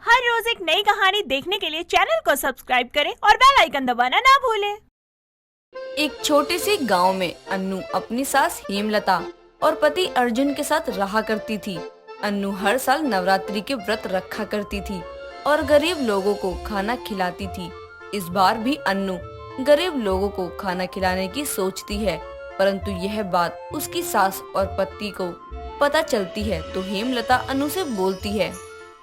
हर रोज एक नई कहानी देखने के लिए चैनल को सब्सक्राइब करें और बेल आइकन दबाना ना भूलें। एक छोटे से गांव में अन्नू अपनी सास हेमलता और पति अर्जुन के साथ रहा करती थी। अन्नू हर साल नवरात्रि के व्रत रखा करती थी और गरीब लोगों को खाना खिलाती थी। इस बार भी अन्नू गरीब लोगों को खाना खिलाने की सोचती है, परंतु यह बात उसकी सास और पति को पता चलती है तो हेमलता अन्नू से बोलती है,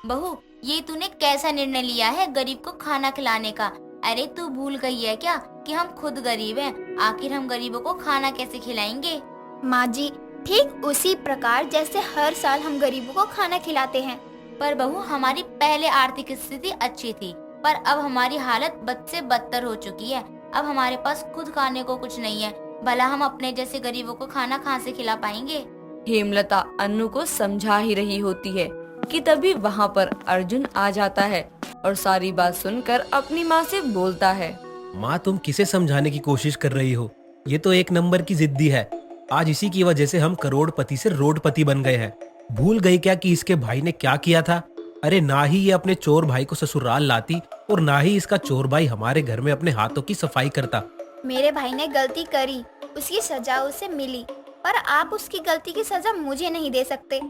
बहू, ये तूने कैसा निर्णय लिया है गरीब को खाना खिलाने का? अरे तू भूल गई है क्या कि हम खुद गरीब हैं? आखिर हम गरीबों को खाना कैसे खिलाएंगे? माँ जी, ठीक उसी प्रकार जैसे हर साल हम गरीबों को खाना खिलाते हैं। पर बहू, हमारी पहले आर्थिक स्थिति अच्छी थी, पर अब हमारी हालत बद से बदतर हो चुकी है। अब हमारे पास खुद खाने को कुछ नहीं है, भला हम अपने जैसे गरीबों को खाना कहाँ से खिला पाएंगे? हेमलता अन्नू को समझा ही रही होती है कि तभी वहाँ पर अर्जुन आ जाता है और सारी बात सुनकर अपनी माँ से बोलता है, माँ, तुम किसे समझाने की कोशिश कर रही हो? ये तो एक नंबर की जिद्दी है। आज इसी की वजह से हम करोड़पति से रोडपति बन गए हैं। भूल गई क्या कि इसके भाई ने क्या किया था? अरे ना ही ये अपने चोर भाई को ससुराल लाती और ना ही इसका चोर भाई हमारे घर में अपने हाथों की सफाई करता। मेरे भाई ने गलती करी, उसकी सजा उसे मिली, पर आप उसकी गलती की सजा मुझे नहीं दे सकते।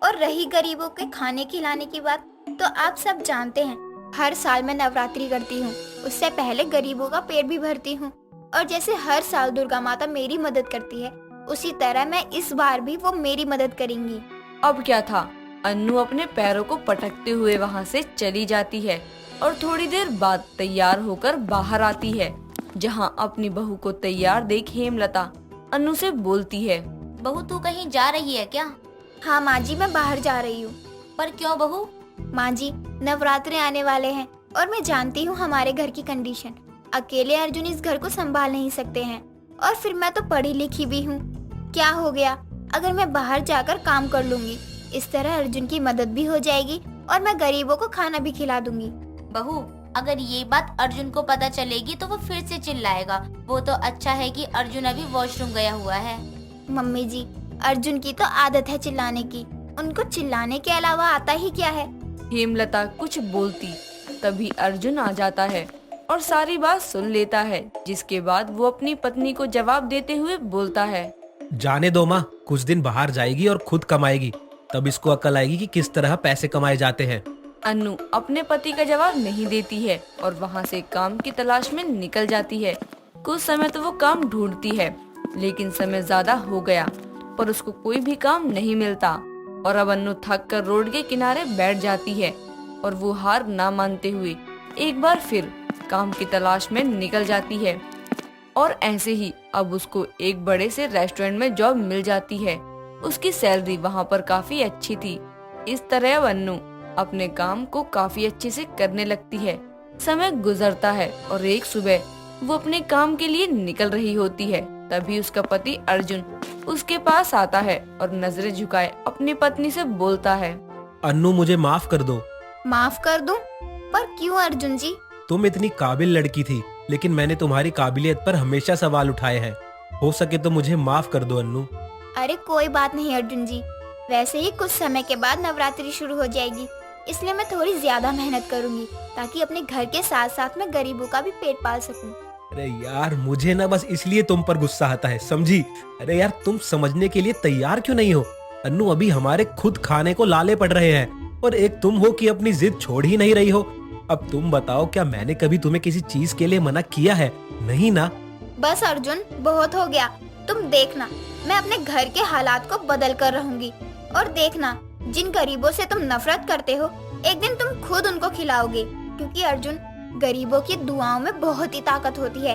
और रही गरीबों के खाने खिलाने की बात, तो आप सब जानते हैं हर साल मैं नवरात्रि करती हूँ। उससे पहले गरीबों का पेट भी भरती हूँ, और जैसे हर साल दुर्गा माता मेरी मदद करती है, उसी तरह मैं इस बार भी वो मेरी मदद करेंगी। अब क्या था, अन्नू अपने पैरों को पटकते हुए वहाँ से चली जाती है और थोड़ी देर बाद तैयार होकर बाहर आती है, जहाँ अपनी बहू को तैयार देख हेमलता अन्नू से बोलती है, बहू, तू कहीं जा रही है क्या? हाँ माँ जी, मैं बाहर जा रही हूँ। पर क्यों बहू? माँ जी, नवरात्रे आने वाले हैं और मैं जानती हूँ हमारे घर की कंडीशन। अकेले अर्जुन इस घर को संभाल नहीं सकते हैं, और फिर मैं तो पढ़ी लिखी भी हूँ। क्या हो गया अगर मैं बाहर जाकर काम कर लूंगी? इस तरह अर्जुन की मदद भी हो जाएगी और मैं गरीबों को खाना भी खिला दूंगी। बहू, अगर ये बात अर्जुन को पता चलेगी तो वो फिर से चिल्लाएगा। वो तो अच्छा है कि अर्जुन अभी वॉशरूम गया हुआ है। मम्मी जी, अर्जुन की तो आदत है चिल्लाने की, उनको चिल्लाने के अलावा आता ही क्या है? हेमलता कुछ बोलती तभी अर्जुन आ जाता है और सारी बात सुन लेता है, जिसके बाद वो अपनी पत्नी को जवाब देते हुए बोलता है, जाने दो माँ, कुछ दिन बाहर जाएगी और खुद कमाएगी, तब इसको अकल आएगी कि किस तरह पैसे कमाए जाते हैं। अन्नू अपने पति का जवाब नहीं देती है और वहाँ से काम की तलाश में निकल जाती है। कुछ समय तो वो काम ढूंढती है, लेकिन समय ज्यादा हो गया पर उसको कोई भी काम नहीं मिलता और अब अन्नू थक कर रोड के किनारे बैठ जाती है और वो हार ना मानते हुए एक बार फिर काम की तलाश में निकल जाती है। और ऐसे ही अब उसको एक बड़े से रेस्टोरेंट में जॉब मिल जाती है। उसकी सैलरी वहाँ पर काफी अच्छी थी। इस तरह अब अन्नू अपने काम को काफी अच्छे से करने लगती है। समय गुजरता है और एक सुबह वो अपने काम के लिए निकल रही होती है, तभी उसका पति अर्जुन उसके पास आता है और नजरें झुकाए अपनी पत्नी से बोलता है, अन्नू, मुझे माफ कर दो। माफ कर दूं? पर क्यों अर्जुन जी? तुम इतनी काबिल लड़की थी, लेकिन मैंने तुम्हारी काबिलियत पर हमेशा सवाल उठाए हैं। हो सके तो मुझे माफ कर दो अन्नू। अरे कोई बात नहीं अर्जुन जी, वैसे ही कुछ समय के बाद नवरात्रि शुरू हो जाएगी, इसलिए मैं थोड़ी ज्यादा मेहनत करूंगी ताकि अपने घर के साथ साथ मैं गरीबों का भी पेट पाल सकूं। अरे यार, मुझे ना बस इसलिए तुम पर गुस्सा आता है, समझी? अरे यार, तुम समझने के लिए तैयार क्यों नहीं हो? अन्नू, अभी हमारे खुद खाने को लाले पड़ रहे हैं और एक तुम हो कि अपनी जिद छोड़ ही नहीं रही हो। अब तुम बताओ, क्या मैंने कभी तुम्हें किसी चीज के लिए मना किया है? नहीं ना? बस अर्जुन, बहुत हो गया। तुम देखना, मैं अपने घर के हालात को बदल कर रहूंगी, और देखना, जिन गरीबों से तुम नफरत करते हो, एक दिन तुम खुद उनको खिलाओगे, क्योंकि अर्जुन, गरीबों की दुआओं में बहुत ही ताकत होती है।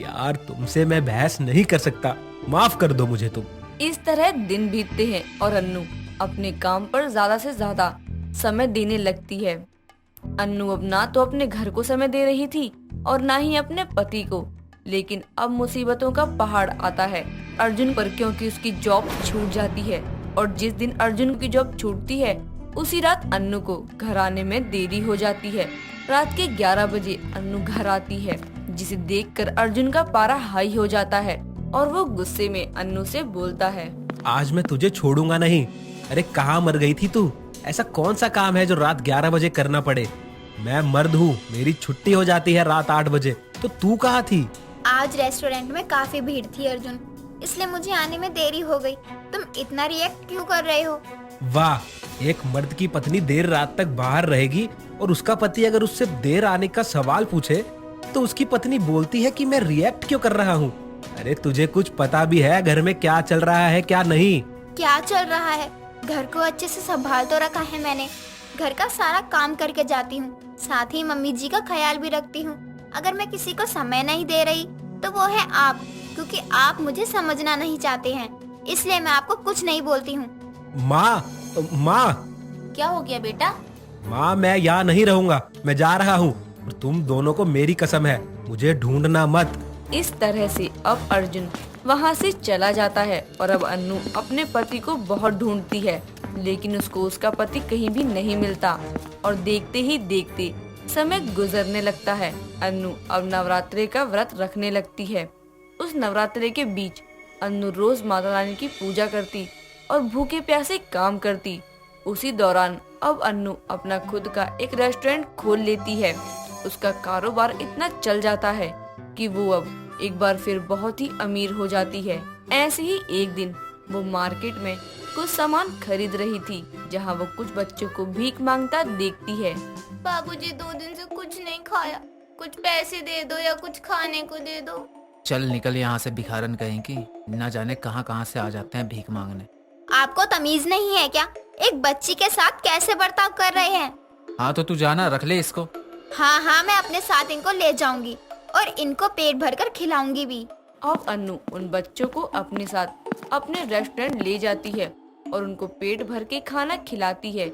यार, तुमसे मैं बहस नहीं कर सकता, माफ कर दो मुझे तुम। इस तरह दिन बीतते हैं और अन्नू अपने काम पर ज्यादा से ज्यादा समय देने लगती है। अन्नू अब ना तो अपने घर को समय दे रही थी और ना ही अपने पति को, लेकिन अब मुसीबतों का पहाड़ आता है अर्जुन पर, क्योंकि उसकी जॉब छूट जाती है। और जिस दिन अर्जुन की जॉब छूटती है उसी रात अन्नू को घर आने में देरी हो जाती है। रात के 11 बजे अन्नू घर आती है, जिसे देखकर अर्जुन का पारा हाई हो जाता है और वो गुस्से में अन्नू से बोलता है, आज मैं तुझे छोड़ूंगा नहीं। अरे कहाँ मर गई थी तू? ऐसा कौन सा काम है जो रात 11 बजे करना पड़े? मैं मर्द हूँ, मेरी छुट्टी हो जाती है रात 8 बजे। तो तू कहाँ थी? आज रेस्टोरेंट में काफी भीड़ थी अर्जुन, इसलिए मुझे आने में देरी हो गई। तुम इतना रिएक्ट क्यों कर रहे हो? वाह, एक मर्द की पत्नी देर रात तक बाहर रहेगी और उसका पति अगर उससे देर आने का सवाल पूछे तो उसकी पत्नी बोलती है कि मैं रिएक्ट क्यों कर रहा हूँ। अरे तुझे कुछ पता भी है घर में क्या चल रहा है क्या नहीं? क्या चल रहा है? घर को अच्छे से संभाल तो रखा है मैंने। घर का सारा काम करके जाती हूँ, साथ ही मम्मी जी का ख्याल भी रखती हूँ। अगर मैं किसी को समय नहीं दे रही तो वो है आप, क्योंकि आप मुझे समझना नहीं चाहते हैं, इसलिए मैं आपको कुछ नहीं बोलती हूँ। माँ क्या हो गया बेटा? माँ, मैं यहाँ नहीं रहूंगा, मैं जा रहा हूँ। और तुम दोनों को मेरी कसम है, मुझे ढूंढना मत। इस तरह से अब अर्जुन वहाँ से चला जाता है और अब अन्नू अपने पति को बहुत ढूंढती है, लेकिन उसको उसका पति कहीं भी नहीं मिलता। और देखते ही देखते समय गुजरने लगता है। अन्नू अब नवरात्रे का व्रत रखने लगती है। उस नवरात्रे के बीच अन्नू रोज माता रानी की पूजा करती और भूखे प्यासे काम करती। उसी दौरान अब अन्नू अपना खुद का एक रेस्टोरेंट खोल लेती है। उसका कारोबार इतना चल जाता है कि वो अब एक बार फिर बहुत ही अमीर हो जाती है। ऐसे ही एक दिन वो मार्केट में कुछ सामान खरीद रही थी, जहाँ वो कुछ बच्चों को भीख मांगता देखती है। बाबूजी 2 दिन से कुछ नहीं खाया, कुछ पैसे दे दो या कुछ खाने को दे दो। चल निकल यहाँ से भिखारन कहीं की, न जाने कहाँ कहाँ से आ जाते हैं भीख मांगने। आपको तमीज नहीं है क्या? एक बच्ची के साथ कैसे बर्ताव कर रहे हैं? हाँ तो तू जाना, रख ले इसको। हाँ, मैं अपने साथ इनको ले जाऊंगी और इनको पेट भरकर खिलाऊंगी भी। अब अन्नू उन बच्चों को अपने साथ अपने रेस्टोरेंट ले जाती है और उनको पेट भर के खाना खिलाती है।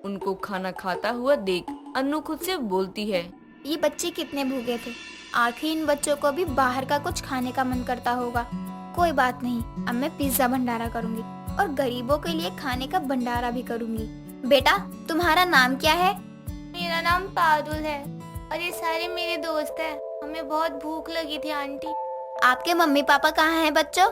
उनको खाना खाता हुआ देख अन्नू खुद से बोलती है, ये बच्चे कितने भूखे थे, आखिर इन बच्चों को भी बाहर का कुछ खाने का मन करता होगा। कोई बात नहीं, अब मैं पिज्जा भंडारा करूंगी और गरीबों के लिए खाने का भंडारा भी करूंगी। बेटा, तुम्हारा नाम क्या है? मेरा नाम पारुल है और ये सारे मेरे दोस्त हैं। हमें बहुत भूख लगी थी आंटी। आपके मम्मी पापा कहाँ हैं बच्चों?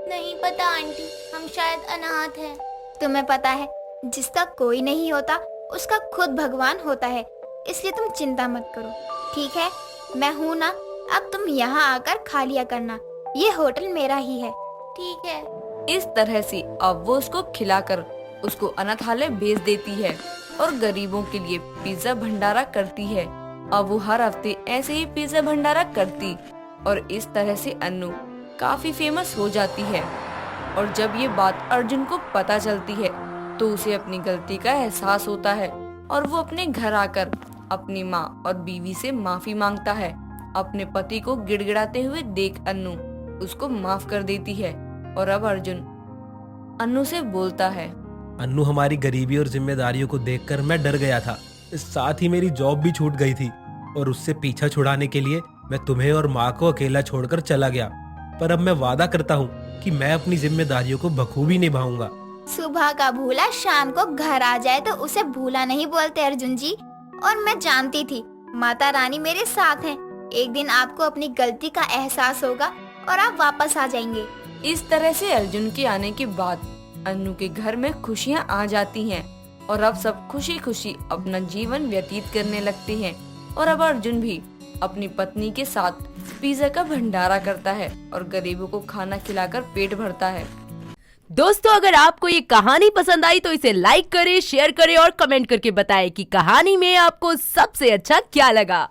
नहीं पता आंटी, हम शायद अनाथ हैं। तुम्हें पता है, जिसका कोई नहीं होता उसका खुद भगवान होता है, इसलिए तुम चिंता मत करो। ठीक है, मैं हूँ ना, अब तुम यहाँ आकर खा लिया करना, ये होटल मेरा ही है। ठीक है। इस तरह से अब वो उसको खिलाकर उसको अनाथालय भेज देती है और गरीबों के लिए पिज्जा भंडारा करती है। अब वो हर हफ्ते ऐसे ही पिज्जा भंडारा करती और इस तरह से अन्नू काफी फेमस हो जाती है। और जब ये बात अर्जुन को पता चलती है तो उसे अपनी गलती का एहसास होता है और वो अपने घर आकर अपनी माँ और बीवी से माफी मांगता है। अपने पति को गिड़गिड़ाते हुए देख अन्नू उसको माफ कर देती है और अब अर्जुन अन्नू से बोलता है, अन्नू, हमारी गरीबी और जिम्मेदारियों को देखकर मैं डर गया था, साथ ही मेरी जॉब भी छूट गई थी और उससे पीछा छुड़ाने के लिए मैं तुम्हें और माँ को अकेला छोड़कर चला गया। पर अब मैं वादा करता हूँ कि मैं अपनी जिम्मेदारियों को बखूबी निभाऊंगा। सुबह का भूला शाम को घर आ जाए तो उसे भूला नहीं बोलते अर्जुन जी। और मैं जानती थी माता रानी मेरे साथ हैं। एक दिन आपको अपनी गलती का एहसास होगा और आप वापस आ जाएंगे। इस तरह से अर्जुन के आने के बाद अन्नू के घर में खुशियाँ आ जाती हैं और अब सब खुशी खुशी अपना जीवन व्यतीत करने लगते हैं। और अब अर्जुन भी अपनी पत्नी के साथ पिज्जा का भंडारा करता है और गरीबों को खाना खिलाकर पेट भरता है। दोस्तों, अगर आपको ये कहानी पसंद आई तो इसे लाइक करें, शेयर करें और कमेंट करके बताएं कि कहानी में आपको सबसे अच्छा क्या लगा।